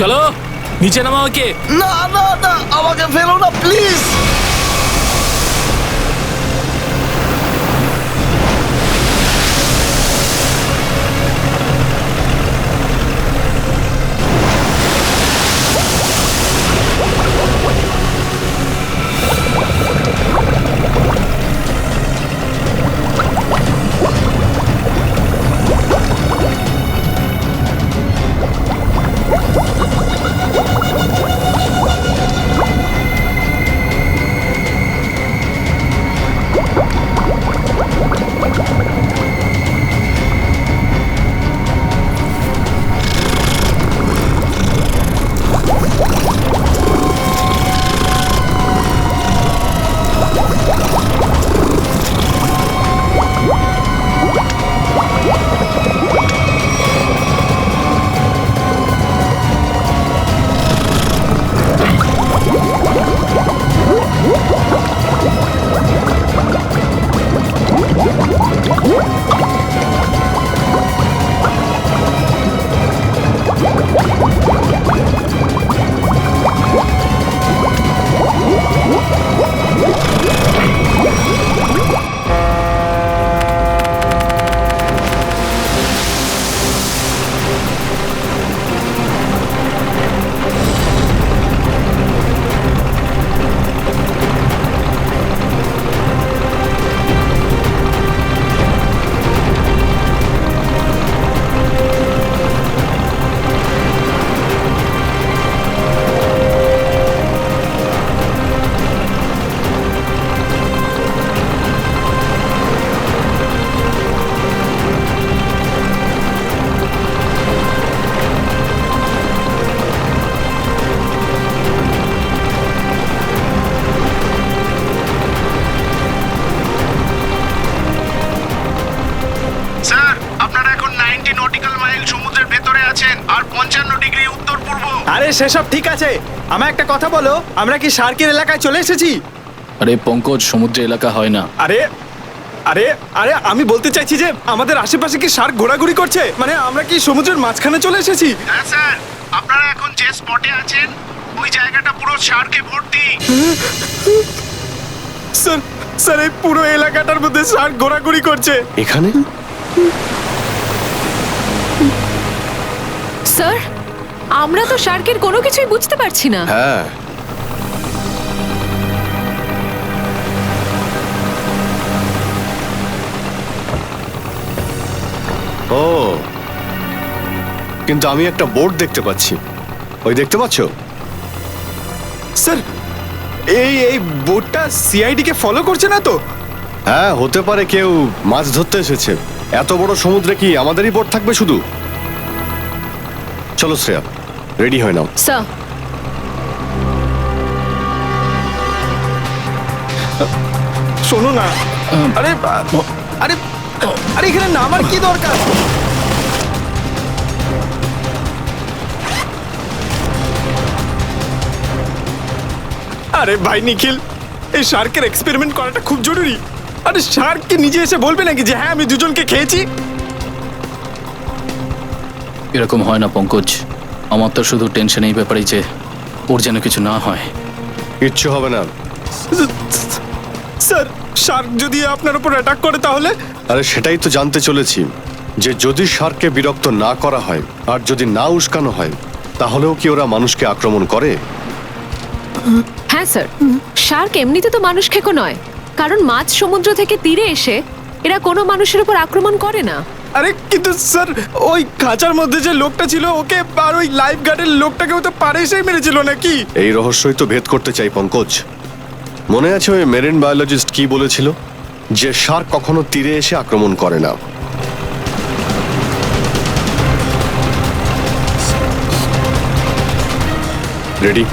চলো নিচে নামাও ওকে। না না না, আমাকে ফেলো না প্লিজ। স্যার, আপনারা এখন 90 নটিক্যাল মাইল সমুদ্রের ভেতরে আছেন আর 55 ডিগ্রি উত্তর পূর্ব। আরে সেসব ঠিক আছে, আমার একটা কথা বলো, আমরা কি শার্কের এলাকায় চলে এসেছি? আরে পঙ্কজ, সমুদ্র এলাকা হয় না। আরে আরে আরে আমি বলতে চাইছি যে আমাদের আশেপাশে কি শার্ক ঘোরাঘুরি করছে, মানে আমরা কি সমুদ্রের মাঝখানে চলে এসেছি? হ্যাঁ স্যার, আপনারা এখন যে স্পটে আছেন ওই জায়গাটা পুরো শার্কে ভর্তি। স্যার স্যার, এই পুরো এলাকাটার মধ্যে শার্ক ঘোরাঘুরি করছে। এখানে স্যার, আমরা তো শার্কের কোনো কিছুই বুঝতে পারছি না। হ্যাঁ, ও কিন্তু আমি একটা বোর্ড দেখতে পাচ্ছি, ওই দেখতে পাচ্ছো? স্যার, এই এই বোটটা সিআইডি কে ফলো করছে না তো? হ্যাঁ, হতে পারে কেউ মাছ ধরতে এসেছে। এত বড় সমুদ্রে কি আমাদেরই বোট থাকবে শুধু? চলো শ্রেয়া, রেডি হয়ে নাও। স্যার, শোনো না, আরে আরে আরে এখানে নামার কি দরকার? আরে ভাই নিখিল, এই শার্কের এক্সপেরিমেন্ট করাটা খুব জরুরি। আরে শার্ক কি নিজে এসে বলবে নাকি যে হ্যাঁ আমি দুজনকে খেয়েছি? এরকম হয় না পঙ্কজ, আমার তো শুধু টেনশন এই ব্যাপারে যে ওর যেন কিছু না হয়। কিচ্ছু হবে না। স্যার, শার্ক যদি আপনার উপর অ্যাটাক করে তাহলে? আরে সেটাই তো জানতে চলেছি, যে যদি শার্ককে বিরক্ত না করা হয় আর যদি না উস্কানো হয় তাহলেও কি ওরা মানুষকে আক্রমণ করে? হ্যাঁ স্যার, শার্ক এমনিতে তো মানুষ খেকো নয়, কারণ মাছ সমুদ্র থেকে তীরে এসে এরা কোনো মানুষের উপর আক্রমণ করে না। আরে কিন্তু স্যার, ওই খাঁচার মধ্যে যে লোকটা ছিল ওকে আর ওই লাইফ গার্ডের লোকটাকেও তো পাড়ে এসেই মেরেছিল নাকি? এই রহস্যই তো ভেদ করতে চাই পঙ্কজ। মনে আছে ওই মেরিন বায়োলজিস্ট কি বলেছিল, যে শার্ক কখনো তীরে এসে আক্রমণ করে না। রেডি?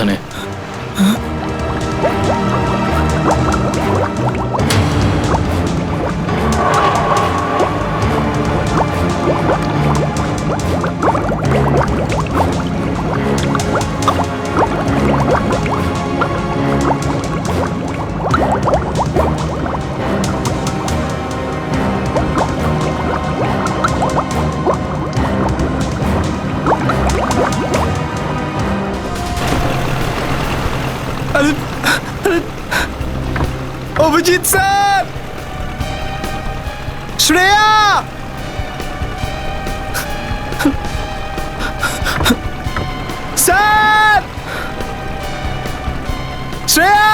সাবধানে। Abhijit sir, Shreya, sir, Shreya,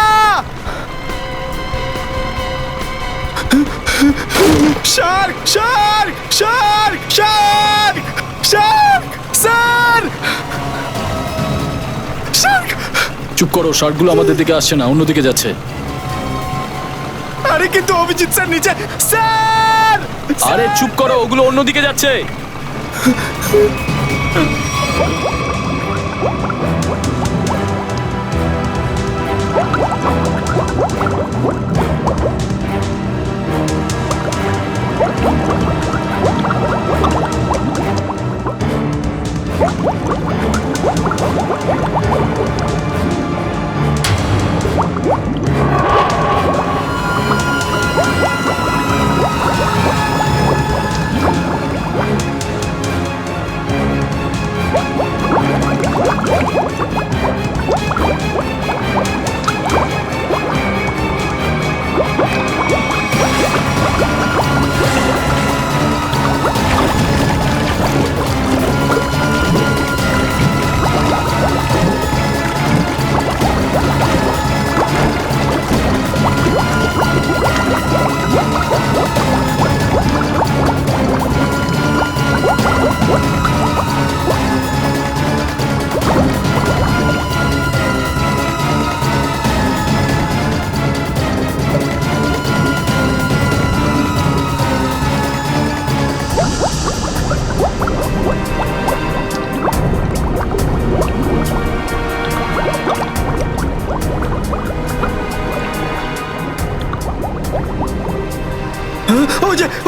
Shark, Shark, Shark, Shark, Shark, sir, Shark. চুপ করো, শার্কগুলো আমাদের দিকে আসছে না, অন্যদিকে যাচ্ছে। আরে কিন্তু অভিজিৎ স্যার নিচে, স্যার। আরে চুপ করো, ওগুলো অন্যদিকে যাচ্ছে।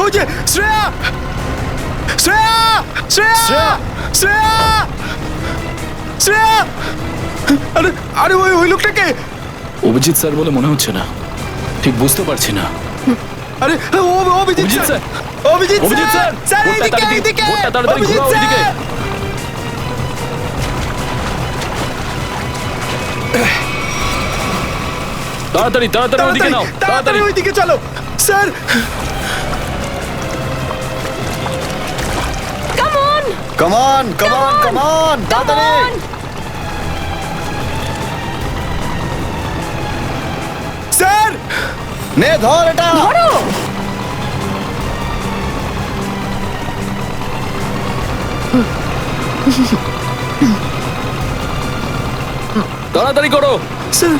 ওই যে শ্রেয়া, শ্রেয়া, শ্রেয়া, শ্রেয়া, শ্রেয়া। আরে আরে ওই লোকটাকে। অভিজিৎ স্যার বলে মনে হচ্ছে না, ঠিক বুঝতে পারছি না। আরে Abhijit sir, Abhijit sir, sir এইদিকে, এইদিকে, অভিজিৎ স্যার। তাড়াতাড়ি তাড়াতাড়ি ওইদিকে নাও, তাড়াতাড়ি ওইদিকে চলো sir. Come on, come on, come on, come on, তাড়াতাড়ি। স্যার নে ধর এটা। ধরো। তাড়াতাড়ি করো। স্যার,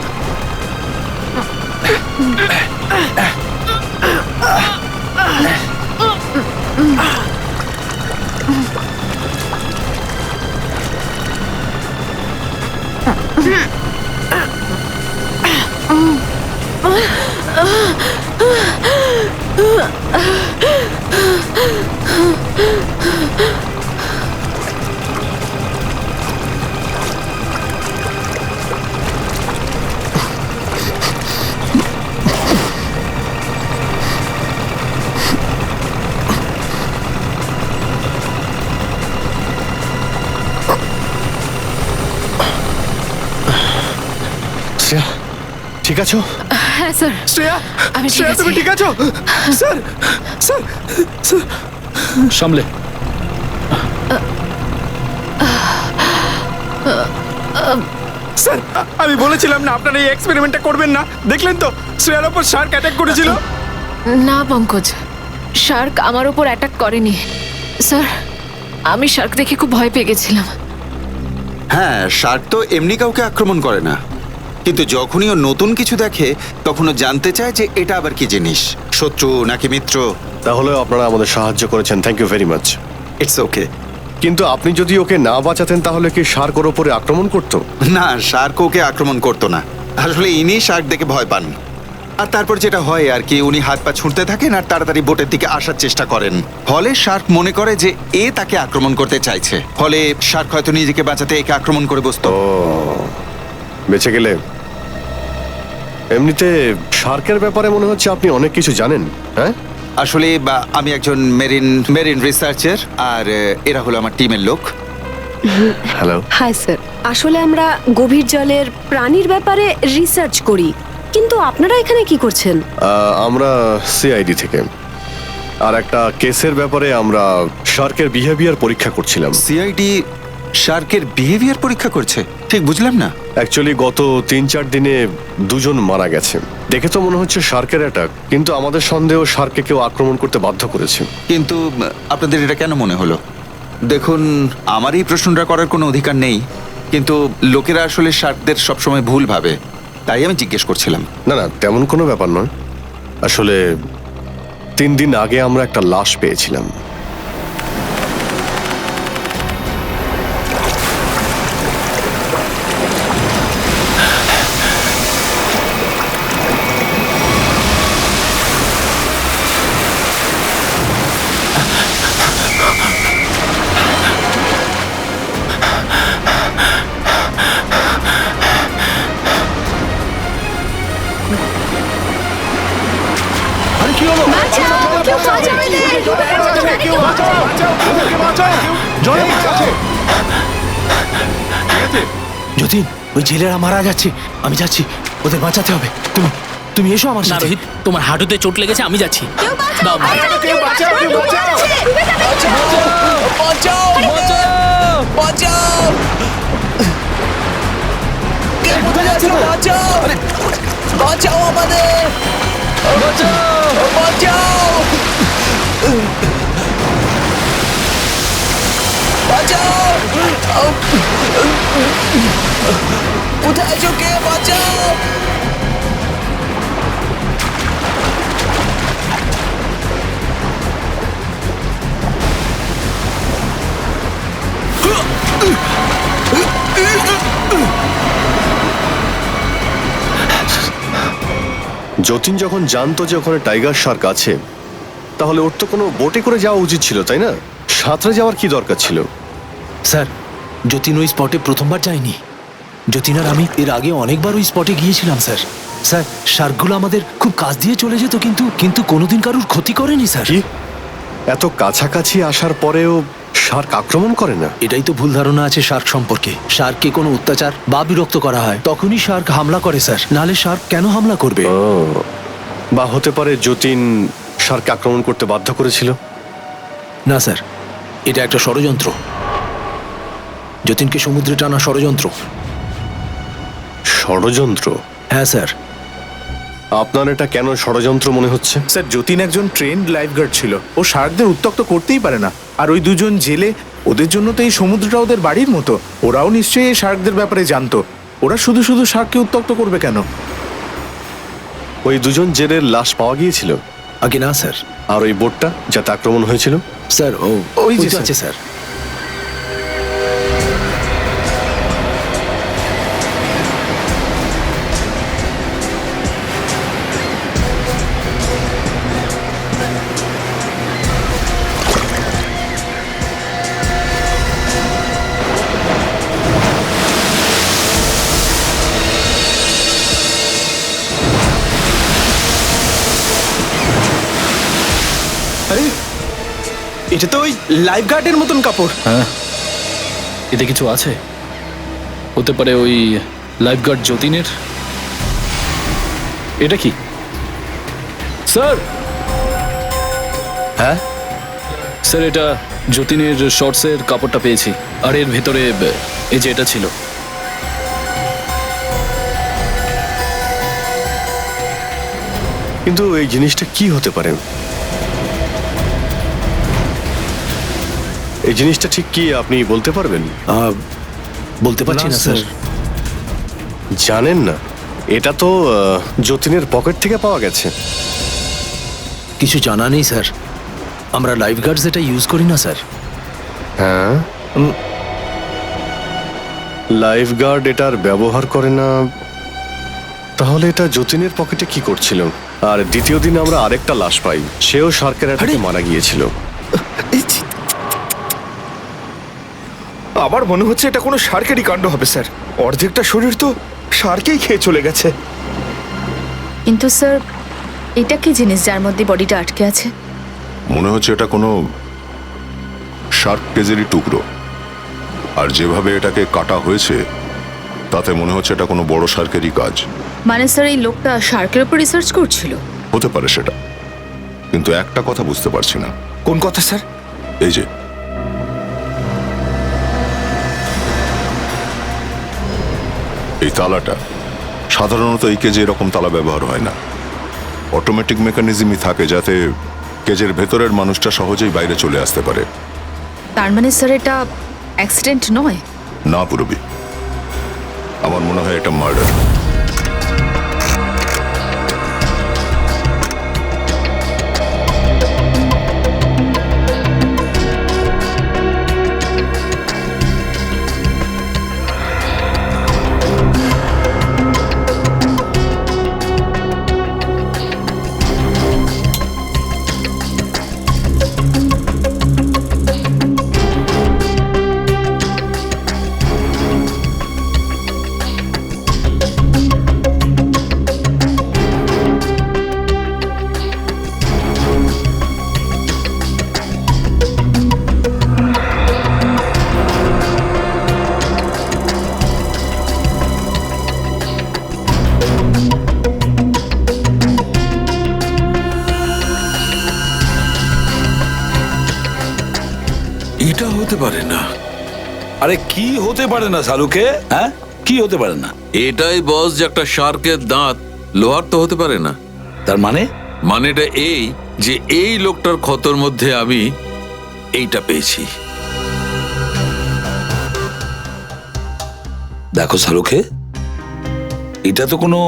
শ্রেয়া, ঠিক আছো? হ্যাঁ স্যার, শ্রেয়া, আমি ঠিক শ্রেয়া আছি। তুমি ঠিক আছো? Sir, sir, sir. সামলে। স্যার আমি বলেছিলাম না আপনারা এই এক্সপেরিমেন্টটা করবেন না, দেখলেন তো শ্রেয়ার ওপর শার্ক অ্যাটাক করেছিল। না পঙ্কজ, শার্ক আমার উপর অ্যাটাক করেনি স্যার। আমি শার্ক দেখে খুব ভয় পেয়ে গেছিলাম। হ্যাঁ, শার্ক তো এমনি কাউকে আক্রমণ করে না, কিন্তু যখনই ও নতুন কিছু দেখে তখন ও জানতে চায় যে এটা আবার কি জিনিস, শত্রু নাকি মিত্র। তাহলে আপনারা আমাদের সাহায্য করেছেন, thank you very much. It's okay. কিন্তু আপনি যদি ওকে না বাঁচাতেন তাহলে কি শার্ক ওর ওপরে আক্রমণ করতো? না, শার্ক ওকে আক্রমণ করতো না। আসলে ইনি শার্ক দেখে ভয় পান। আর তারপর যেটা হয় আর কি, উনি হাত পা ছুঁড়তে থাকেন আর তাড়াতাড়ি বোটের দিকে আসার চেষ্টা করেন। ফলে শার্ক মনে করে যে এ তাকে আক্রমণ করতে চাইছে। ফলে শার্ক হয়তো নিজেকে বাঁচাতে একে আক্রমণ করে বসতো। বেঁচে গেলে। এমনিতে শার্কের ব্যাপারে মনে হচ্ছে আপনি অনেক কিছু জানেন, হ্যাঁ? আসলে আমি একজন মেরিন রিসার্চার, আর এরা হলো আমার টিমের লোক। হ্যালো। হাই স্যার, আসলে আমরা গভীর জলের প্রাণীর ব্যাপারে রিসার্চ করি, কিন্তু আপনারা এখানে কি করছেন? আমরা সিআইডি থেকে আর একটা কেসের ব্যাপারে আমরা শার্কের বিহেভিয়ার পরীক্ষা করছিলাম। সিআইডি শার্কের বিহেভিয়ার পরীক্ষা করছে? ঠিক বুঝলাম না। অ্যাকচুয়ালি গত 3-4 দিনে দুজন মারা গেছে। দেখে তো মনে হচ্ছে শার্কের অ্যাটাক, কিন্তু আমাদের সন্দেহ শার্ককে কেউ আক্রমণ করতে বাধ্য করেছে। কিন্তু আপনাদের এটা কেন মনে হলো? দেখুন, আমার এই প্রশ্নটা করার কোনো অধিকার নেই, কিন্তু লোকেরা আসলে শার্কদের সবসময় ভুল ভাবে, তাই আমি জিজ্ঞেস করছিলাম। না না, তেমন কোনো ব্যাপার নয়। আসলে 3 দিন আগে আমরা একটা লাশ পেয়েছিলাম। যতীন, ওই জেলেরা মারা যাচ্ছে, আমি যাচ্ছি, ওদের বাঁচাতে হবে। তুমি এসো আমার না সাথে। রোহিত, তোমার হাঁটুতে চোট লেগেছে, আমি যাচ্ছি। দাও, বাঁচাও আমাদের, কোথায় আছো? কে? বাঁচাও! যতীন যখন জানতো যে ওখানে টাইগার শার্ক আছে, তাহলে ওর তো কোনো বোটে করে যাওয়া উচিত ছিল, তাই না? সাঁতরে যাওয়ার কি দরকার ছিল? স্যার, যতীন ওই স্পটে প্রথমবার যায়নি। যতীন আর আমি এর আগে অনেকবার ওই স্পটে গিয়েছিলাম স্যার। স্যার, শার্কগুলো আমাদের খুব কাছ দিয়ে চলে যেত, কিন্তু কোনোদিন কারুর ক্ষতি করেনি স্যার। কি? এত কাছাকাছি আসার পরেও শার্ক আক্রমণ করে না? এটাই তো ভুল ধারণা আছে শার্ক সম্পর্কে। শার্ককে কোনো অত্যাচার বা বিরক্ত করা হয় তখনই শার্ক হামলা করে স্যার, নাহলে শার্ক কেন হামলা করবে? বা হতে পারে যতীন শার্ক আক্রমণ করতে বাধ্য করেছিল। না স্যার, এটা একটা ষড়যন্ত্র। যতীনকে সমুদ্রে টানা ষড়যন্ত্র। ষড়যন্ত্র? হ্যাঁ স্যার। আপনার এটা কেন ষড়যন্ত্র মনে হচ্ছে? স্যার, যতীন একজন ট্রেন্ড লাইফগার্ড ছিল, ও শার্কদের উত্ত্যক্ত করতেই পারে না। আর ওই দুজন জেলে, ওদের জন্য তো এই সমুদ্রটা ওদের বাড়ির মতো। ওরাও নিশ্চয়ই এই শার্কদের ব্যাপারে জানতো। ওরা শুধু শুধু শার্ককে উত্ত্যক্ত করবে কেন? ওই দুজন জেলের লাশ পাওয়া গিয়েছিল? আগে না স্যার। আর ওই বোটটা যাতে আক্রমণ হয়েছিল? স্যার, ওই যে তো আছে স্যার। আরে, এটা তো ওই লাইফ গার্ডের মতন কাপড়। হ্যাঁ, এতে কিছু আছে? হতে পারে ওই লাইফগার্ড যতীনের। এটা কি স্যার? হ্যাঁ স্যার, এটা যতীনের শর্টসের কাপড়টা পেয়েছি, আর এর ভেতরে এই যে এটা ছিল। কিন্তু এই জিনিসটা কি হতে পারে? এই জিনিসটা ঠিক কি আপনি বলতে পারবেন? বলতে পারছি না স্যার। জানেন না? এটা তো যতীনের পকেট থেকে পাওয়া গেছে। কিছু জানা নেই স্যার, আমরা লাইফ গার্ডস এটা ইউজ করি না স্যার। হ্যাঁ, লাইফ গার্ড এটার ব্যবহার করে না, তাহলে এটা যতীনের পকেটে কি করছিল? আর দ্বিতীয় দিন আমরা আরেকটা লাশ পাই, সেও শার্কের অ্যাটাকে মারা গিয়েছিল। আমার মনে হচ্ছে এটা কোনো শার্কেরই কাণ্ড হবে স্যার। অর্ধেকটা শরীর তো শার্কেই খেয়ে চলে গেছে। কিন্তু স্যার, এটা কি জিনিস যার মধ্যে বডিটা আটকে আছে? মনে হচ্ছে এটা কোনো শার্ক কেজেরই টুকরো, আর যেভাবে এটাকে কাটা হয়েছে তাতে মনে হচ্ছে এটা কোনো বড় শার্কেরই কাজ। মানে স্যার, এই লোকটা শার্কের উপর রিসার্চ করছিল? হতে পারে সেটা, কিন্তু একটা কথা বুঝতে পারছি না। কোন কথা স্যার? এই যে এই তালাটা, সাধারণত এই কেজে এরকম তালা ব্যবহার হয় না। অটোমেটিক মেকানিজমই থাকে যাতে কেজের ভেতরের মানুষটা সহজেই বাইরে চলে আসতে পারে। তার মানে স্যার এটা অ্যাক্সিডেন্ট নয়? না পুরবি, আমার মনে হয় এটা মার্ডার। এটা হতে পারে না। আরে কি হতে পারে না সালুকে? হ্যাঁ, কি হতে পারে না? এটাই বস যে একটা শার্কের দাঁত লোহার তো হতে পারে না। তার মানে? মানেটা এই যে এই লোকটার ক্ষতর মধ্যে আমি এইটা পেয়েছি। দেখো সালুকে, এটা তো কোনো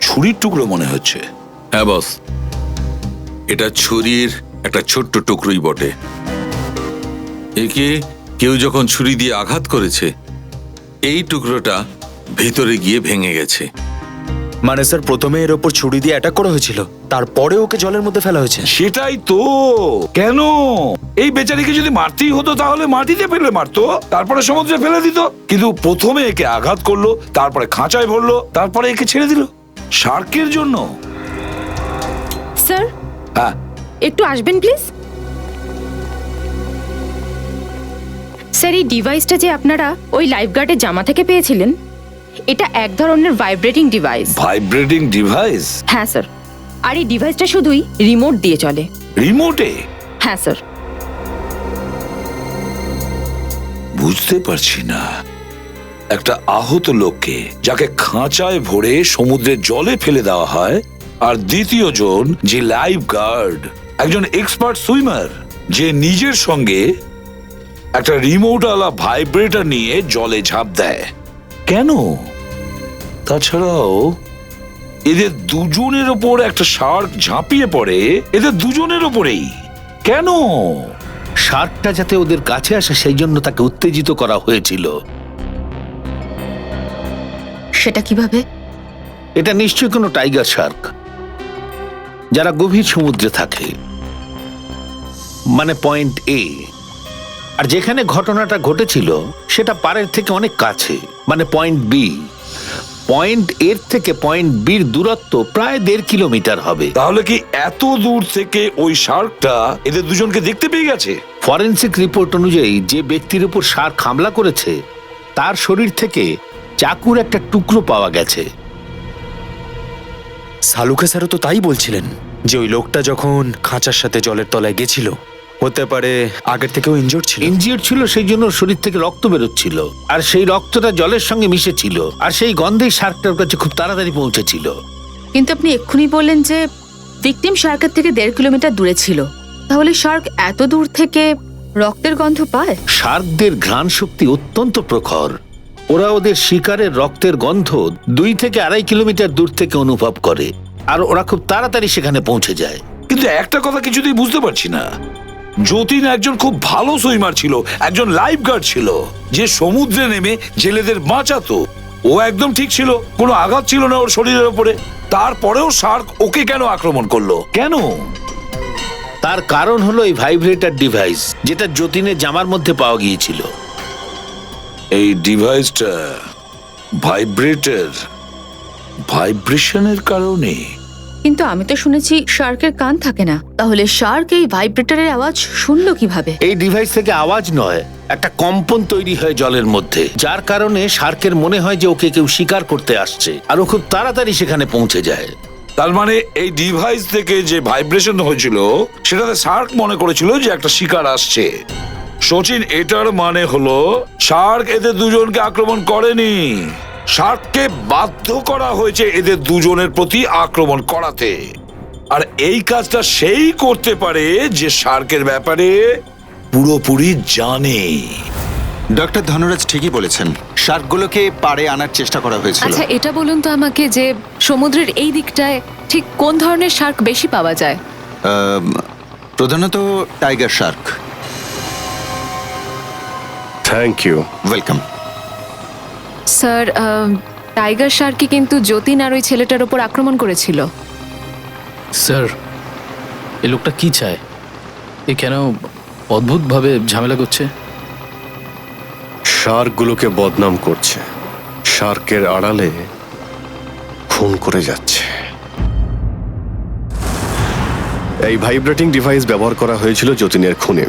ছুরির টুকরো মনে হচ্ছে। হ্যাঁ বস, এটা ছুরির একটা ছোট্ট টুকরোই বটে। একে কেউ যখন ছুরি দিয়ে আঘাত করেছে, এই টুকরোটা ভেতরে গিয়ে ভেঙে গেছে। মানে স্যার, প্রথমে এর ওপর ছুরি দিয়ে অ্যাটাক করা হয়েছিল, তারপরে ওকে জলের মধ্যে ফেলা হয়েছে। সেটাই তো। কেন? এই বেচারিকে যদি মারতেই হতো তাহলে মাটিতে ফেলে মারতো, তারপরে সমুদ্রে ফেলে দিত। কিন্তু প্রথমে একে আঘাত করলো, তারপরে খাঁচায় ভরলো, তারপরে একে ছেড়ে দিল শার্কের জন্য। স্যার, হ্যাঁ, একটু আসবেন প্লিজ। স্যার, এই ডিভাইসটা যে আপনারা ওই লাইফগার্ডের জামা থেকে পেয়েছিলেন, এটা এক ধরনের ভাইব্রেটিং ডিভাইস। Vibrating device? হ্যাঁ স্যার, আর এই ডিভাইসটা শুধুই রিমোট দিয়ে চলে। রিমোটে? হ্যাঁ স্যার। বুঝতে পারছি না, একটা আহত লোককে যাকে খাঁচায় ভরে সমুদ্রের জলে ফেলে দেওয়া হয়, আর দ্বিতীয় জন যে লাইফ গার্ড, একজন এক্সপার্ট সুইমার, যে নিজের সঙ্গে একটা রিমোটওয়ালা ভাইব্রেটর নিয়ে জলে ঝাঁপ দেয়। কেন? তাছাড়াও এদের দুজনের ওপর একটা শার্ক ঝাঁপিয়ে পড়ে, এদের দুজনের ওপরেই। কেন? শার্কটা যাতে ওদের কাছে আসে সেই জন্য তাকে উত্তেজিত করা হয়েছিল। সেটা কিভাবে? এটা নিশ্চয়ই কোনো টাইগার শার্ক, যারা গভীর সমুদ্রে থাকে, মানে পয়েন্ট এ। আর যেখানে ঘটনাটা ঘটেছিল সেটা পাড়ের থেকে অনেক কাছে, মানে পয়েন্ট বি। পয়েন্ট এর থেকে পয়েন্ট বির দূরত্ব প্রায় 1.5 কিলোমিটার হবে। তাহলে কি এত দূর থেকে ওই শার্কটা এদের দুজনকে দেখতে পেয়ে গেছে? ফরেনসিক রিপোর্ট অনুযায়ী যে ব্যক্তির উপর শার্ক হামলা করেছে তার শরীর থেকে চাকুর একটা টুকরো পাওয়া গেছে। সালুকে স্যারও তো তাই বলছিলেন যে ওই লোকটা যখন খাঁচার সাথে জলের তলায় গেছিল, হতে পারে আগের থেকেও ইনজিওর্ড ছিল, সেই জন্য শরীর থেকে রক্ত বেরোচ্ছিল, আর সেই রক্তটা জলের সঙ্গে মিশেছিল, আর সেই গন্ধেই শার্কটার কাছে খুব তাড়াতাড়ি পৌঁছেছিল। কিন্তু আপনি এক্ষুনি বললেন যে ভিকটিম শার্কের থেকে 1.5 কিলোমিটার দূরে ছিল, তাহলে শার্ক এত দূর থেকে রক্তের গন্ধ পায়? শার্কদের ঘ্রাণ শক্তি অত্যন্ত প্রখর। ওরা ওদের শিকারের রক্তের গন্ধ 2 থেকে 2.5 কিলোমিটার দূর থেকে অনুভব করে, আর ওরা খুব তাড়াতাড়ি সেখানে পৌঁছে যায়। কিন্তু একটা কথা কিছুতেই বুঝতে পারছি না, যতীন একজন খুব ভালো সুইমার ছিল, একজন লাইফ গার্ড ছিল, যে সমুদ্রে নেমে জেলেদের বাঁচাতো। ও একদম ঠিক ছিল, কোনো আঘাত ছিল না ওর শরীরের উপরে। তারপরেও শার্ক ওকে কেন আক্রমণ করলো? কেন? তার কারণ হলো এই ভাইব্রেটর ডিভাইস, যেটা যতীনের জামার মধ্যে পাওয়া গিয়েছিল। এই ডিভাইসটা ভাইব্রেশনের কারণে। কিন্তু আমি তো শুনেছি শার্কের কান থাকে না, তাহলে শার্ক এই ভাইব্রেটরের আওয়াজ শুনলো কিভাবে? এই ডিভাইস থেকে আওয়াজ নয়, একটা কম্পন তৈরি হয় জলের মধ্যে, যার কারণে শার্কের মনে হয় যে ওকে কেউ শিকার করতে আসছে, আর ও খুব তাড়াতাড়ি সেখানে পৌঁছে যায়। তার মানে এই ডিভাইস থেকে যে ভাইব্রেশন হয়েছিল সেটাতে শার্ক মনে করেছিল যে একটা শিকার আসছে। সচিন, এটার মানে হলো শার্ক এদের দুজনকে আক্রমণ করেনি, শার্ককে বাধ্য করা হয়েছে এদের দুজনের প্রতি আক্রমণ করাতে। আর এই কাজটা সেই করতে পারে যে শার্কের ব্যাপারে পুরোপুরি জানে। ডক্টর ধনুরাজ ঠিকই বলেছেন, শার্কগুলোকে পাড়ে আনার চেষ্টা করা হয়েছিল। আচ্ছা, এটা বলুন তো আমাকে যে সমুদ্রের এই দিকটায় ঠিক কোন ধরনের শার্ক বেশি পাওয়া যায়? প্রধানত tiger shark. Thank you. Welcome. Sir, tiger শার্কই কিন্তু যতীন আর ওই ছেলেটার উপর আক্রমণ করেছিল। স্যার, এই লোকটা কি চায়? এ কেন অদ্ভুতভাবে ঝামেলা করছে? শার্কগুলোকে বদনাম করছে, শার্কের আড়ালে খুন করে যাচ্ছে। এই ভাইব্রেটিং ডিভাইস ব্যবহার করা হয়েছিল যতীনের খুনে।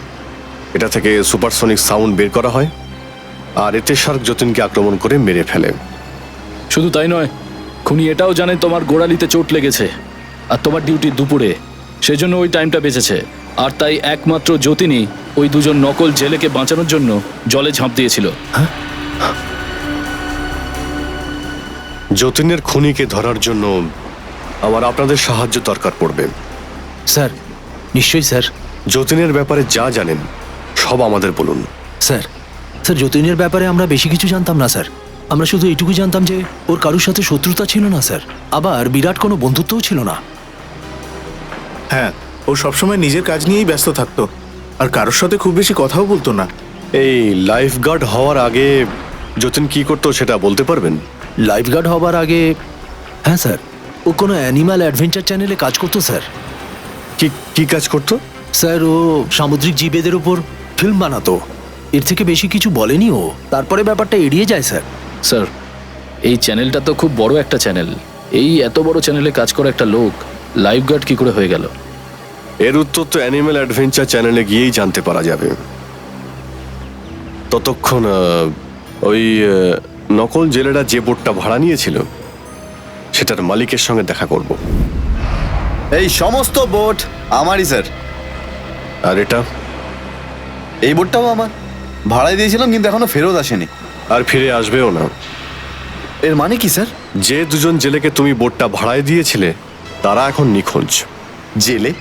এটা থেকে সুপারসনিক সাউন্ড বের করা হয়, আর এতে শার্ক যতীনকে আক্রমণ করে মেরে ফেলে। শুধু তাই নয়, খুনি এটাও জানে তোমার গোড়ালিতে চোট লেগেছে আর তোমার ডিউটি দুপুরে, সেজন্য ওই টাইমটা বেঁচেছে। আর তাই একমাত্র যতীনই ওই দুজন নকল জেলেকে বাঁচানোর জন্য জলে ঝাঁপ দিয়েছিল। যতীনের খুনিকে ধরার জন্য আমার আপনাদের সাহায্য দরকার পড়বে। স্যার, নিশ্চয়ই স্যার। যতীনের ব্যাপারে যা জানেন সব আমাদের বলুন। স্যার, যতীনের ব্যাপারে আমরা বেশি কিছু জানতাম না স্যার। আমরা শুধু এইটুকু জানতাম যে ওর কারোর সাথে শত্রুতা ছিল না স্যার, আবার বিরাট কোনো বন্ধুত্বও ছিল না। হ্যাঁ, ও সবসময় নিজের কাজ নিয়েই ব্যস্ত থাকতো, আর কারোর সাথে খুব বেশি কথাও বলতো না। এই লাইফ গার্ড হওয়ার আগে যতীন কি করতো সেটা বলতে পারবেন? লাইফ গার্ড হবার আগে, হ্যাঁ স্যার, ও কোনো অ্যানিমাল অ্যাডভেঞ্চার চ্যানেলে কাজ করতো স্যার। কি কাজ করতো? স্যার, ও সামুদ্রিক জীবেদের উপর ফিল্ম বানাতো। এর থেকে বেশি কিছু বলেনি ও, তারপরে ব্যাপারটা এড়িয়ে যায় স্যার। স্যার, এই চ্যানেলটা তো খুব বড় একটা চ্যানেল। এই এত বড় চ্যানেলে কাজ করা একটা লোক লাইফ গার্ড কি করে হয়ে গেল? এর উত্তর তো অ্যানিমাল অ্যাডভেঞ্চার চ্যানেলে গিয়েই জানতে পারা যাবে। ততক্ষণ ওই নকল জেলেরা যে বোটটা ভাড়া নিয়েছিল সেটার মালিকের সঙ্গে দেখা করব। এই সমস্ত বোট আমারই স্যার। আর এটা? এই বোটটাও আমার, ভাড়ায় দিয়েছিলাম কিন্তু এখনো ফেরত আসেনি। আর ফিরে আসবেও না। এর মানে কি স্যার? যে দুজন জেলেকে তুমি বোটটা ভাড়ায় দিয়েছিলে তারা এখন নিখোঁজ। জেলে?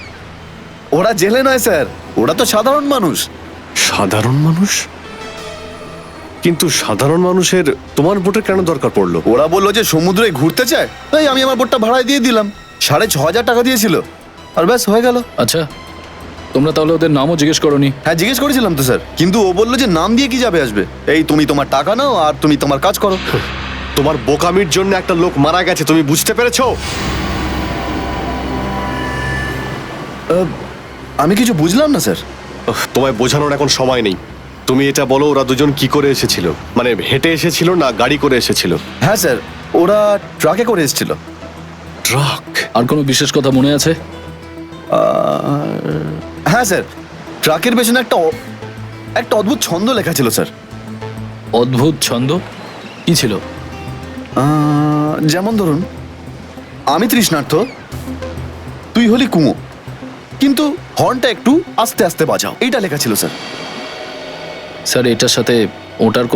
ওরা জেলে নয় স্যার, ওরা তো সাধারণ মানুষ। সাধারণ মানুষ? কিন্তু সাধারণ মানুষের তোমার বোটের কেন দরকার পড়লো? ওরা বললো যে সমুদ্রে ঘুরতে চায়, তাই আমি আমার বোটটা ভাড়ায় দিয়ে দিলাম। 6,500 টাকা দিয়েছিল, আর ব্যাস হয়ে গেল। আচ্ছা, তোমরা তাহলে ওদের নামও জিজ্ঞেস করোনি? হ্যাঁ, জিজ্ঞেস করেছিলাম তো স্যার, কিন্তু ও বললো যে নাম দিয়ে কি যাবে আসবে, এই তুমি তোমার টাকা নাও আর তুমি তোমার কাজ করো। তোমার বোকামির জন্য একটা লোক মারা গেছে, তুমি বুঝতে পেরেছো? আমি কিছু বুঝলাম না স্যার। তোমায় বোঝানোর এখন সময় নেই। তুমি এটা বলো, ওরা দুজন কি করে এসেছিল? মানে হেঁটে এসেছিল না গাড়ি করে এসেছিল? হ্যাঁ স্যার, ওরা ট্রাকে করে এসেছিল। ট্রাক? আর কোনো বিশেষ কথা মনে আছে? হ্যাঁ স্যার, ট্রাকের পেছনে একটা অদ্ভুত ছন্দ লেখা ছিল স্যার। অদ্ভুত ছন্দ? কি ছিল? যেমন ধরুন, আমি তৃষ্ণার্থ, তুই হলি কুঁয়ো, কিন্তু হর্নটা একটু আস্তে আস্তে বাজাও, এইটা লেখা ছিল স্যার। স্যার, এটার সাথে ওটার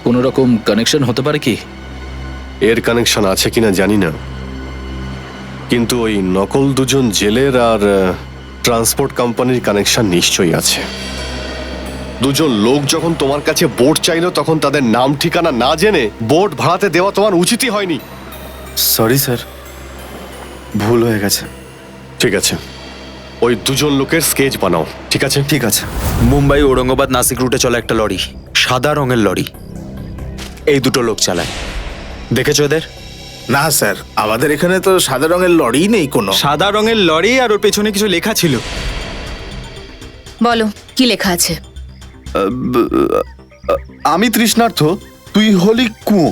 কোনো রকম কানেকশন হতে পারে কি? এর কানেকশন আছে কিনা জানি না, কিন্তু ওই নকল দুজন জেলের আর ট্রান্সপোর্ট কোম্পানির কানেকশন নিশ্চয়ই আছে। দুজন লোক যখন তোমার কাছে বোট চাইলো তখন তাদের নাম ঠিকানা না জেনে বোট ভাড়াতে দেওয়া তোমার উচিতই হয়নি। সরি স্যার, ভুল হয়ে গেছে। ঠিক আছে, ওই দুজন লোকের স্কেচ বানাও, ঠিক আছে? ঠিক আছে। মুম্বাই ঔরঙ্গাবাদ নাসিক রুটে চলা একটা লরি, সাদা রঙের লরি। এই দুটো লোক চালায়, দেখেছো এদের? না স্যার, আমাদের এখানে তো সাদা রঙের লরি নেই কোনো। সাদা রঙের লরি আর ওর পেছনে কিছু লেখা ছিল। বলো কি লেখা আছে? আমি তৃষ্ণার্থ, তুই হলি কুঁয়ো,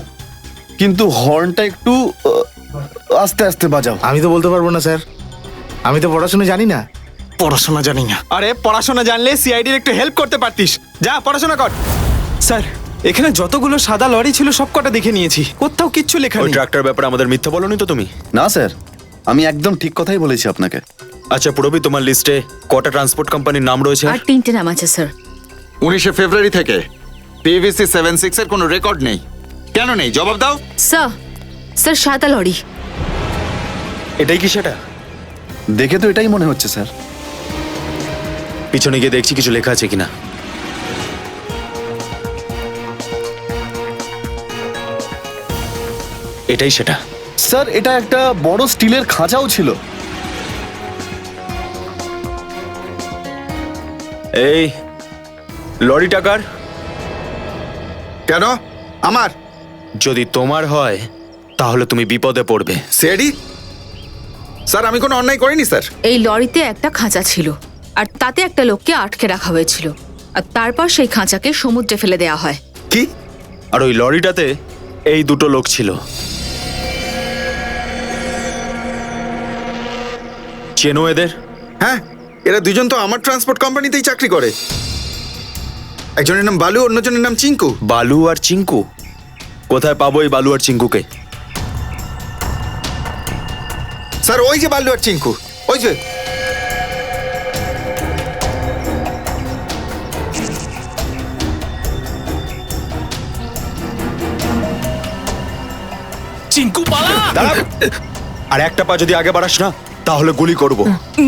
কিন্তু হর্নটা একটু আস্তে আস্তে বাজাও। আমি তো বলতে পারবো না স্যার, আমি তো পড়াশোনা জানি না। পড়াশোনা জানি না? আরে পড়াশোনা জানলে সিআইডির একটু হেল্প করতে পারতিস। যা পড়াশোনা কর। স্যার, এখানে যতগুলো সাদা লরি ছিল সব কটা দেখে নিয়েছি, কোথাও কিচ্ছু লেখা ওই নেই। ট্রাক্টর ব্যাপারে আমাদের মিথ্যা বলনি তো তুমি? না স্যার, আমি একদম ঠিক কথাই বলেছি আপনাকে। আচ্ছা পুরবি, তোমার লিস্টে কটা ট্রান্সপোর্ট কোম্পানির নাম রয়েছে? আর 3টে নাম আছে স্যার। 19শে ফেব্রুয়ারি থেকে PVC 76 এর কোনো রেকর্ড নেই। কেন নেই জবাব দাও। স্যার, স্যার সাদা লরি। এটাই কি সেটা? দেখে তো এটাই মনে হচ্ছে স্যার। পিছনে গিয়ে দেখছি কিছু লেখা আছে কিনা। এটাই সেটা। স্যার, এটা একটা বড় স্টিলের খাঁচাও ছিল। এই লরি টাকার কেন আমার? যদি তোমার হয় তাহলে তুমি বিপদে পড়বে। সেডি স্যার, আমি কোনো অন্যায় করিনি স্যার। এই লরিতে একটা খাঁচা ছিল, আর তাতে একটা লোককে আটকে রাখা হয়েছিল, আর তারপর সেই খাঁচাকে সমুদ্রে ফেলে দেওয়া হয়। কি? আর ওই লরিটাতে এই দুটো লোক ছিল। চেনো এদের? হ্যাঁ, এরা দুজন তো আমার ট্রান্সপোর্ট কোম্পানিতেই চাকরি করে। একজনের নাম বালু, অন্যজনের নাম চিঙ্কু। বালু আর চিঙ্কু? কোথায় পাবো এই বালু আর চিঙ্কুকে? স্যার ওই যে বালু আর চিঙ্কু, ওই যে। চিঙ্কু পালা! দাঁড়া! আর একটা পা যদি আগে বাড়াস না তাহলে গুলি করব।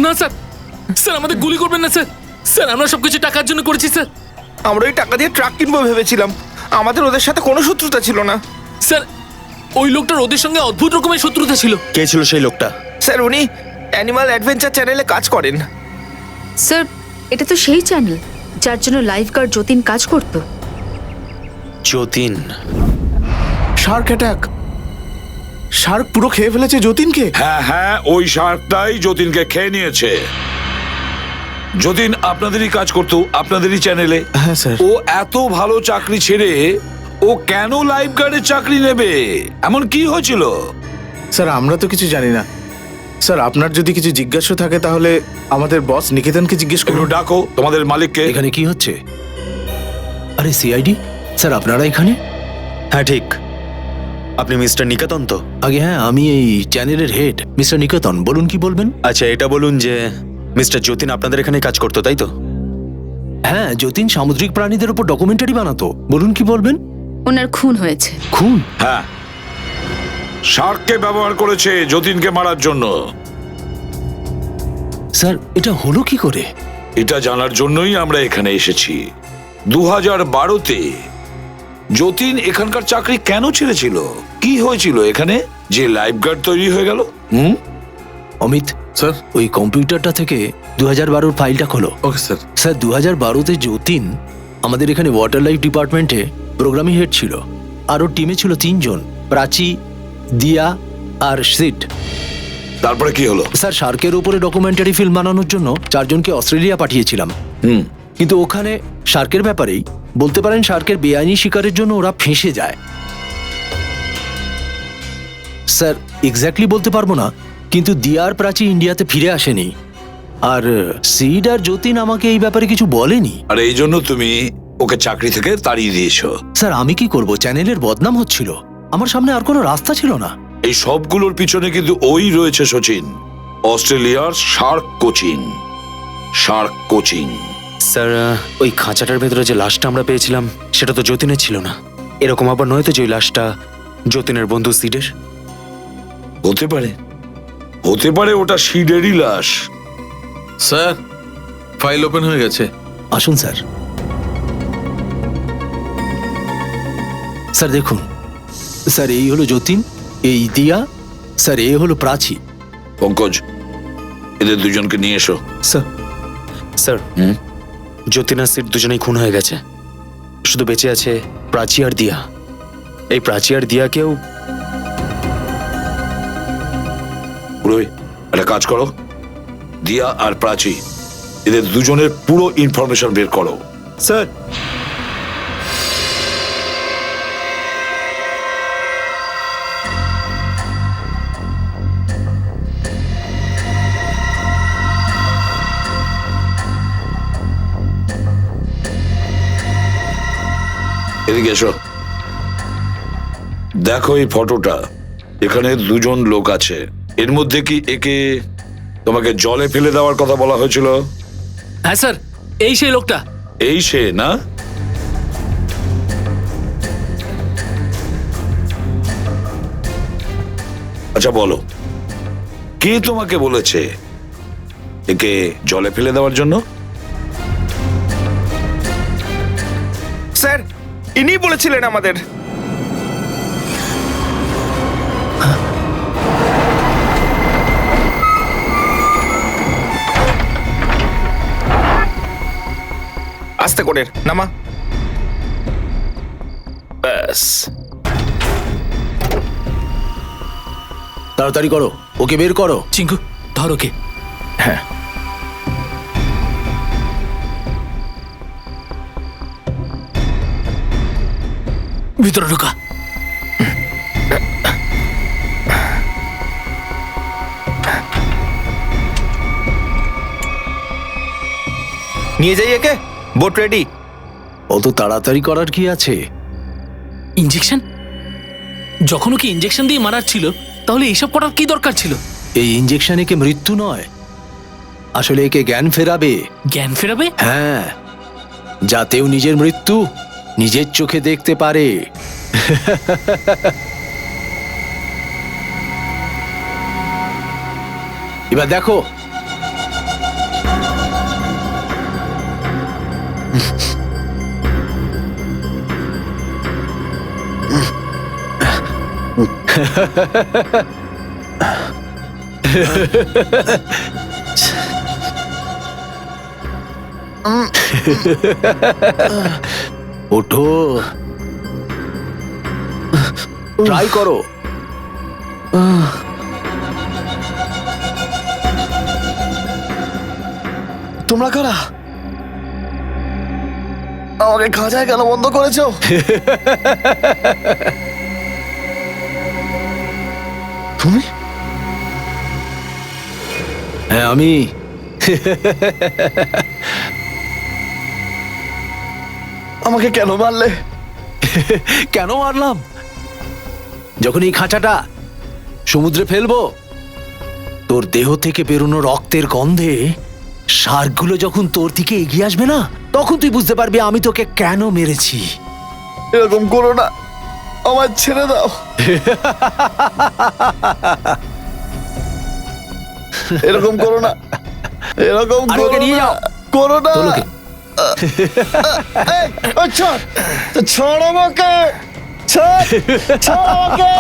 না স্যার, স্যার আমাদের গুলি করবেন না স্যার। স্যার আমরা সবকিছু টাকার জন্য করেছি স্যার। আমরা ওই টাকা দিয়ে ট্রাক কিনবো ভেবেছিলাম, আমাদের ওদের সাথে কোনো শত্রুতা ছিল না। স্যার ওই লোকটার ওদের সঙ্গে অদ্ভুত রকমের শত্রুতা ছিল। কে ছিল সেই লোকটা? স্যার, উনি অ্যানিমাল অ্যাডভেঞ্চার চ্যানেলে কাজ করেন। স্যার, এটা তো সেই চ্যানেল যার জন্য লাইফ গার্ড যতীন কাজ করত। যতীন? Shark attack! শার্ক পুরো খেয়ে ফেলেছে যতীনকে। হ্যাঁ হ্যাঁ, ওই শার্কটাই যতীনকে খেয়ে নিয়েছে। যতীন আপনাদেরই কাজ করতো, আপনাদেরই চ্যানেলে। হ্যাঁ স্যার। ও এত ভালো চাকরি ছেড়ে ও কেন লাইফ গার্ডের চাকরি নেবে? এমন কি হয়েছিল? স্যার, আমরা তো কিছু জানি না। স্যার, আপনার যদি কিছু জিজ্ঞাসা থাকে তাহলে আমাদের বস নিকেতনকে জিজ্ঞেস একটু করুন। ডাকো তোমাদের মালিককে। এখানে কি হচ্ছে? আরে সিআইডি স্যার, আপনারা এখানে? হ্যাঁ ঠিক। আপনি মিস্টার নিকেতন তো? আগে হ্যাঁ, আমি এই চ্যানেলের হেড মিস্টার নিকেতন। বলুন কি বলবেন? আচ্ছা এটা বলুন যে মিস্টার যতীন আপনাদের এখানে কাজ করতো, তাই তো? হ্যাঁ, যতীন সামুদ্রিক প্রাণীদের উপর ডকুমেন্টারি বানাতো। বলুন কি বলবেন? ওনার খুন হয়েছে। খুন? হ্যাঁ, শার্ককে ব্যবহার করেছে যতীনকে মারার জন্য। স্যার, এটা হলো কি করে? এটা জানার জন্যই আমরা এখানে এসেছি। 2012-তে যতীন এখানকার চাকরি কেন ছেড়েছিল? কি হয়েছিল এখানে যে লাইফগার্ড তৈরি হয়ে গেল? অমিত স্যার, ওই কম্পিউটারটা থেকে 2012-র ফাইলটা খোলো। Okay sir. স্যার, 2012-তে যতীন আমাদের এখানে ওয়াটার লাইফ ডিপার্টমেন্টে প্রোগ্রামিং হেড ছিল। আর ওর টিমে ছিল 3 জন, প্রাচী, দিয়া আর সিট। তারপরে কি হলো? স্যার, শার্কের উপরে ডকুমেন্টারি ফিল্ম বানানোর জন্য 4 জনকে অস্ট্রেলিয়া পাঠিয়েছিলাম। কিন্তু ওখানে শার্কের ব্যাপারেই বলতে পারেন শার্কের বেআইনি শিকারের জন্য ওরা ফেঁসে যায়। স্যার, এক্স্যাক্টলি বলতে পারবো না, কিন্তু দিয়ার প্রাচী ইন্ডিয়াতে ফিরে আসেনি। আর সিড আর যতীন আমাকে এই ব্যাপারে কিছু বলেনি। আর এই জন্য তুমি ওকে চাকরি থেকে তাড়িয়ে দিয়েছো? স্যার, আমি কি করব? চ্যানেলের বদনাম হচ্ছিল, আমার সামনে আর কোনো রাস্তা ছিল না। এই সবগুলোর পিছনে কিন্তু ওই রয়েছে সচিন, অস্ট্রেলিয়ার Shark coaching. Shark coaching. Sir, ওই খাঁচাটার ভেতরে যে লাশটা আমরা পেয়েছিলাম সেটা তো যতীনের ছিল না। এরকম আবার নয় তো যে ওই লাশটা যতীনের বন্ধু সিডের? হতে পারে, হতে পারে ওটা সিডেরই লাশ। স্যার, ফাইল ওপেন হয়ে গেছে। আসুন স্যার। স্যার দেখুন, স্যার এই হলো যতীন, এই দিয়া, স্যার এ হলো প্রাচী। পঙ্কজ, এদের দুজনকে নিয়ে এসো। স্যার স্যার যতীন আর সিট দুজনেই খুন হয়ে গেছে, শুধু বেঁচে আছে প্রাচী আর দিয়া। এই প্রাচী আর দিয়াকেও পুরোই একটা কাজ করো, দিয়া আর প্রাচী এদের দুজনের পুরো ইনফরমেশন বের করো। স্যার এদিকে এসো, দেখো এই ফটোটা, এখানে দুজন লোক আছে, এর মধ্যে কি একে তোমাকে জলে ফেলে দেওয়ার কথা বলা হয়েছিল? হ্যাঁ স্যার, এই সেই লোকটা। এই সে না? আচ্ছা বলো, কে তোমাকে বলেছে একে জলে ফেলে দেওয়ার জন্য? স্যার, ইনি বলেছিলেন আমাদের। আস্তে করে নামা। ব্যাস, তাড়াতাড়ি করো, ওকে বের করো। চিঙ্কু ধর ওকে। হ্যাঁ। ভিতরে ঢোকা। নিয়ে যাই একে, বোট রেডি। অত তাড়াতাড়ি করার কি আছে? ইঞ্জেকশন? যখন ওকে ইঞ্জেকশন দিয়ে মারার ছিল, তাহলে এইসব করার কি দরকার ছিল? এই ইঞ্জেকশন একে মৃত্যু নয়, আসলে একে জ্ঞান ফেরাবে। জ্ঞান ফেরাবে? হ্যাঁ, যাতেও নিজের মৃত্যু নিজের চোখে দেখতে পারে। এবার দেখো, ওঠো, ট্রাই করো। তোমরা কারা? আমাকে খাঁচায় কেন বন্ধ করেছো? তুমি? হ্যাঁ আমি। আমাকে কেন মারলে? কেন মারলাম? যখন এই খাঁচাটা সমুদ্রে ফেলবো, তোর দেহ থেকে বেরোনো রক্তের গন্ধে শার্কগুলো যখন তোর দিকে এগিয়ে আসবে না, তখন তুই বুঝতে পারবি আমি তোকে কেন মেরেছি। এরকম করো না, আমার ছেড়ে দাও। এরকম করো না, এরকম করো নিয়ে না, যাও, করো না। ছাড়, ছাড় আমাকে, ছাড়, ছাড় আমাকে।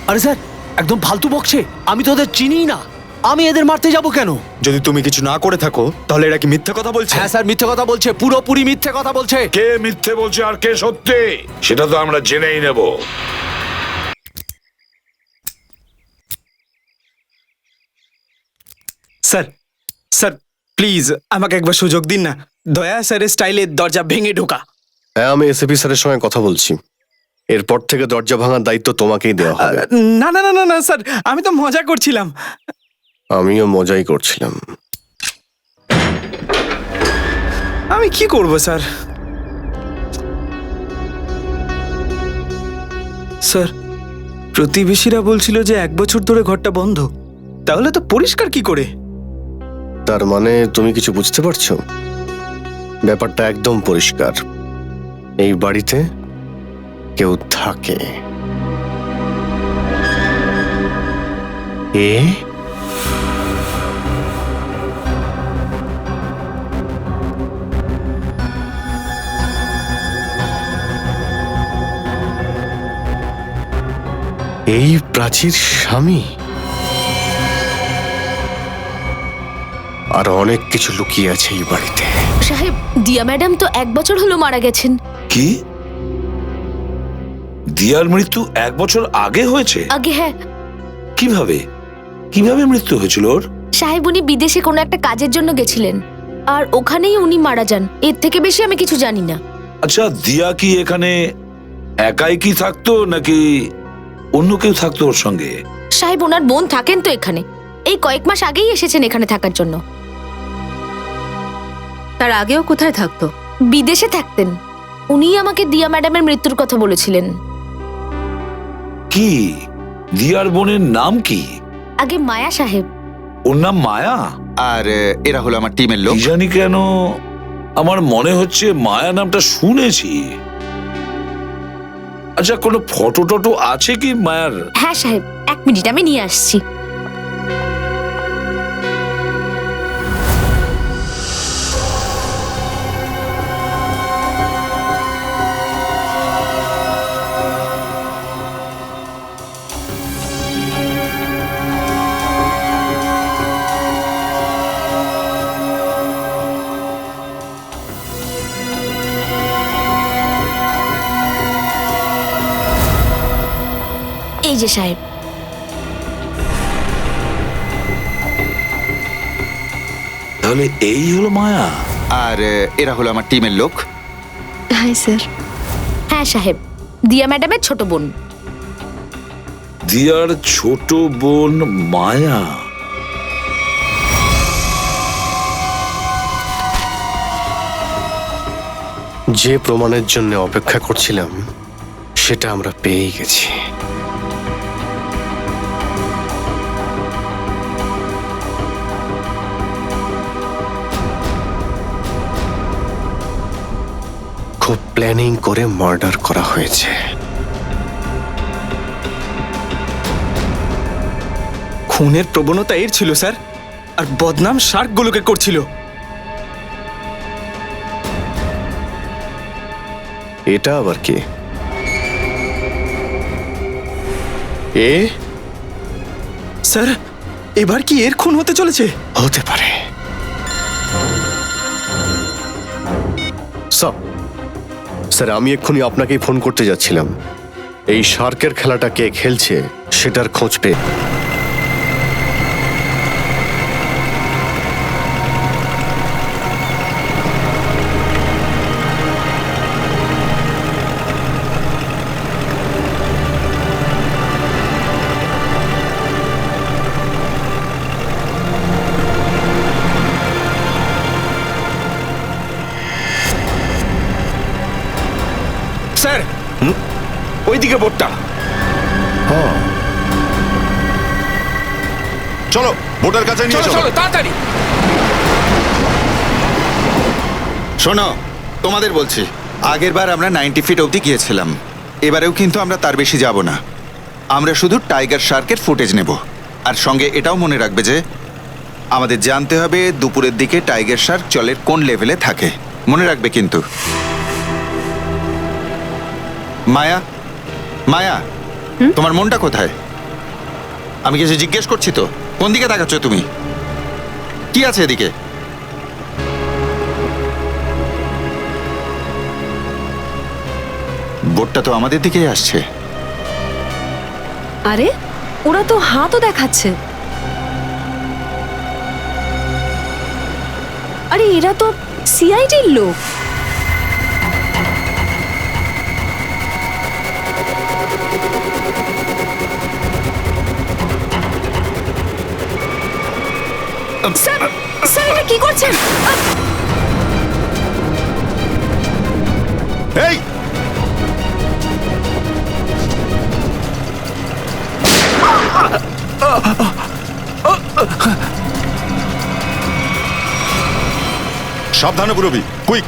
আরে স্যার, একদম ফালতু বকছে। আমি তো ওদের চিনি না, আমি এদের মারতে যাব কেন? যদি তুমি কিছু না করে থাকো, তাহলে এরা কি মিথ্যে কথা বলছে? হ্যাঁ স্যার, মিথ্যে কথা বলছে, পুরোপুরি মিথ্যে কথা বলছে। কে মিথ্যে বলছে আর কে সত্যি, সেটা তো আমরা জেনেই নেব। স্যার, স্যার প্লিজ আমাকে একবার সুযোগ দিন না। দয়া স্যারের স্টাইলে দরজা ভেঙে ঢোকা। হ্যাঁ, আমি এসএপি স্যারের সঙ্গে কথা বলছি। এরপর থেকে দরজা ভাঙার দায়িত্ব তোমাকেই দেওয়া হবে। না না না না না স্যার, আমি তো মজা করছিলাম। আমিও মজাই করছিলাম। আমি কি করব স্যার? স্যার, প্রতিবেশীরা বলছিল যে 1 বছর ধরে ঘরটা বন্ধ, তাহলে তো পরিষ্কার কি করে? তার মানে তুমি কিছু বুঝতে পারছো? ব্যাপারটা একদম পরিষ্কার, এই বাড়িতে কেউ থাকে। এ এই প্রাচীর স্বামী আর অনেক কিছু লুকিয়ে আছে এই বাড়িতে। সাহেব, দিয়া ম্যাডাম তো 1 বছর হলো মারা গেছেন। কি? দিয়ার মৃত্যু 1 বছর আগে হয়েছে? আগে হ্যাঁ কিভাবে কিভাবে মৃত্যু হয়েছিল ওর? সাহেব, উনি বিদেশে কোনো একটা কাজের জন্য গেছিলেন আর ওখানেই উনি মারা যান। এর থেকে বেশি আমি কিছু জানি না। আচ্ছা, দিয়া কি এখানে একাই কি থাকতো নাকি অন্য কেউ থাকতো ওর সঙ্গে? সাহেব, ওনার বোন থাকেন তো এখানে। এই কয়েক মাস আগেই এসেছেন এখানে থাকার জন্য। তার আগেও কোথায় থাকতো? বিদেশে থাকতেন। উনিই আমাকে দিয়া ম্যাডামের মৃত্যুর কথা বলেছিলেন। কি? দিয়ার বোনের নাম কি? আগে মায়া সাহেব। ওর নাম মায়া? আর এরা হলো আমার টিমের লোক। কি জানি কেন আমার মনে হচ্ছে মায়া নামটা শুনেছি। আচ্ছা, কোনো ফটো টটো আছে কি মায়ার? হ্যাঁ সাহেব, 1 মিনিট, আমি নিয়ে আসছি। এই যে সাহেব। তাহলে এই হলো মায়া। আর এরা হলো আমার টিমের লোক। হ্যাঁ স্যার। হ্যাঁ সাহেব, দিয়া ম্যাডামের ছোট বোন। দিয়ার ছোট বোন মায়া। যে প্রমাণের জন্য অপেক্ষা করছিলাম সেটা আমরা পেয়ে গেছি। খুব প্ল্যানিং করে মার্ডার করা হয়েছে। খুনের প্রবণতা এর ছিল স্যার, আর বদনাম শার্কগুলোকে করছিল। এটা আবার কি? এ স্যার, এবার কি এর খুন হতে চলেছে? হতে পারে। স্যার, আমি এক্ষুনি আপনাকেই ফোন করতে যাচ্ছিলাম। এই শার্কের খেলাটা কে খেলছে সেটার খোঁজ পেয়ে। স্যার, ওইদিকে বোটটা। চলো বোটের কাছে নিয়ে চলো। তাড়াতাড়ি। শোনো, তোমাদের বলছি, আগেরবার আমরা 90 ফিট অবধি গিয়েছিলাম। এবারেও কিন্তু আমরা তার বেশি যাব না। আমরা শুধু টাইগার শার্কের ফুটেজ নেব। আর সঙ্গে এটাও মনে রাখবে যে আমাদের জানতে হবে দুপুরের দিকে টাইগার শার্ক জলের কোন লেভেলে থাকে। মনে রাখবে কিন্তু। মায়া, মায়া, তোমার মনটা কোথায়? আমি কিছু জিজ্ঞেস করছি তো। কোন দিকে তাকাচ্ছ তুমি? কি আছে এদিকে? বোটটা তো আমাদের দিকেই আসছে। আরে ওরা তো হাতও দেখাচ্ছে। আরে এরা তো সিআইডির লোক। স্যার, স্যার, এটা কি করছেন? এই সাবধানে পুরবি, কুইক।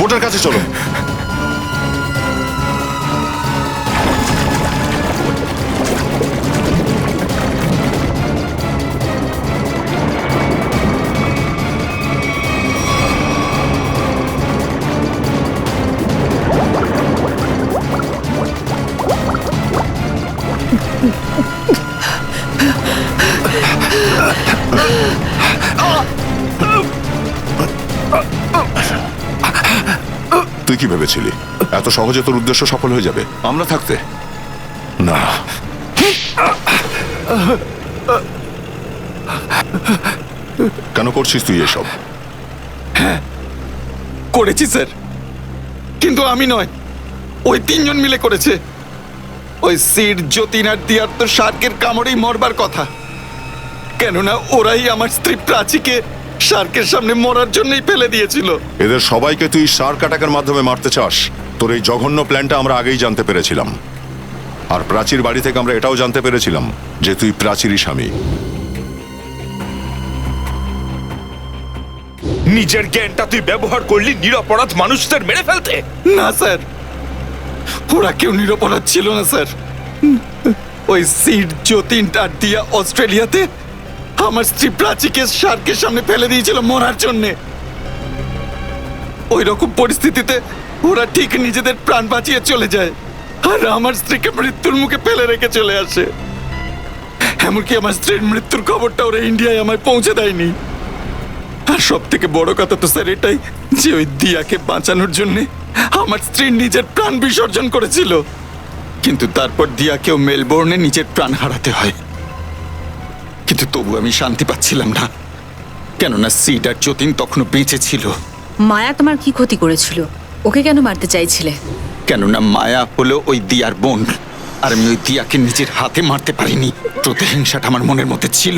বোটের কাছে চলো। তুই কি ভেবেছিলি এত সহজে তোর উদ্দেশ্য সফল হয়ে যাবে আমরা থাকতে? না। কেন করছিস তুই এসব? করেছি স্যার, কিন্তু আমি নয়, ওই তিনজন মিলে করেছে। ওই সিড, যতীন আর দিয়ার তো শার্কের কামড়েই মরবার কথা, কেননা ওরাই আমার স্ত্রী প্রাচীকে শার্কের সামনে মরার জন্যই ফেলে দিয়েছিল। এদের সবাইকে তুই শার্ক অ্যাটাকের মাধ্যমে মারতে চাস? তোর এই জঘন্য প্ল্যানটা আমরা আগেই জানতে পেরেছিলাম। আর প্রাচীর বাড়ি থেকে আমরা এটাও জানতে পেরেছিলাম যে তুই প্রাচীরই স্বামী। নিজের জ্ঞানটা তুই ব্যবহার করলি নিরপরাধ মানুষদের মেরে ফেলতে। না স্যার, ওরা কেউ নিরপরাধ ছিল না স্যার। ওই সিড, যতীন আর দিয়া অস্ট্রেলিয়াতে আমার স্ত্রী প্রাচীকে শার্কের সামনে ফেলে দিয়েছিল মরার জন্যে। ওই রকম পরিস্থিতিতে ওরা ঠিক নিজেদের প্রাণ বাঁচিয়ে চলে যায়, আর আমার স্ত্রীকে মৃত্যুর মুখে ফেলে রেখে চলে আসে। এমনকি আমার স্ত্রীর মৃত্যুর খবরটা ওরা ইন্ডিয়ায় আমায় পৌঁছে দেয়নি। আর সব থেকে বড় কথা তো স্যার এটাই যে ওই দিয়াকে বাঁচানোর জন্যে আমার স্ত্রী নিজের প্রাণ বিসর্জন করেছিল। কিন্তু তারপর দিয়াকেও মেলবোর্নে নিজের প্রাণ হারাতে হয়। কিন্তু তবু আমি শান্তি পাচ্ছিলাম না, কেননা সিড আর যতীন তখনও বেঁচে ছিল। মায়া তোমার কি ক্ষতি করেছিল? ওকে কেন মারতে চাইছিলে? কেননা মায়া হলো ওই দিয়ার বোন, আর আমি ওই দিয়াকে নিজের হাতে মারতে পারিনি। প্রতিহিংসাটা আমার মনের মধ্যে ছিল।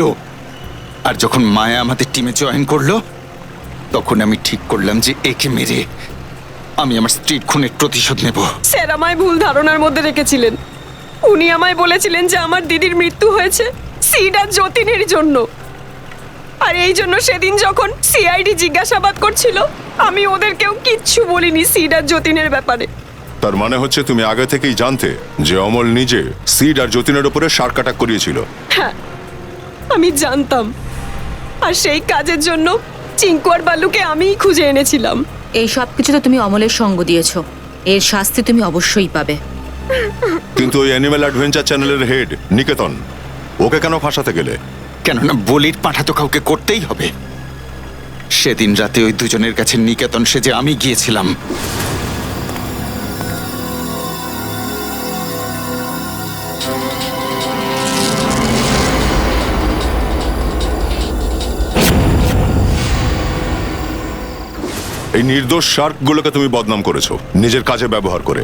আর যখন মায়া আমাদের টিমে জয়েন করলো, তখন আমি ঠিক করলাম যে একে মেরে আমি আমার স্ত্রীর খুনের প্রতিশোধ নেব। স্যার আমায় ভুল ধারণার মধ্যে রেখেছিলেন। উনি আমায় বলেছিলেন যে আমার দিদির মৃত্যু হয়েছে সিড আর যতীনের জন্য। আর এই জন্য সেদিন যখন সিআইডি জিজ্ঞাসাবাদ করছিল, আমি ওদেরকেও কিচ্ছু বলিনি সিড আর যতীনের ব্যাপারে। তার মানে হচ্ছে তুমি আগে থেকেই জানতে যে অমল নিজে সিড আর যতীনের উপরে শার্ক অ্যাটাক করিয়েছিল? হ্যাঁ, আমি জানতাম। আর সেই কাজের জন্য চিঙ্কু আর বালুকে আমিই খুঁজে এনেছিলাম। এই সব কিছু তো তুমি অমলের সঙ্গ দিয়েছো, এর শাস্তি তুমি অবশ্যই পাবে। কিন্তু ওই অ্যানিম্যাল অ্যাডভেঞ্চার চ্যানেলের হেড নিকেতন, ওকে কেন ফাঁসাতে গেলে? কেননা বলির পাঠা তো কাউকে করতেই হবে। সেদিন রাতে ওই দুজনের কাছে নিকেতন সেজে আমি গিয়েছিলাম। এই নির্দোষ শার্কগুলোকে তুমি বদনাম করেছো নিজের কাজে ব্যবহার করে।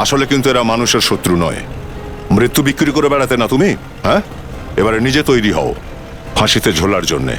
আসলে কিন্তু এরা মানুষের শত্রু নয়। মৃত্যু বিক্রি করে বেড়াতে না তুমি, হ্যাঁ? এবারে নিজে তৈরি হও ফাঁসিতে ঝোলার জন্যে।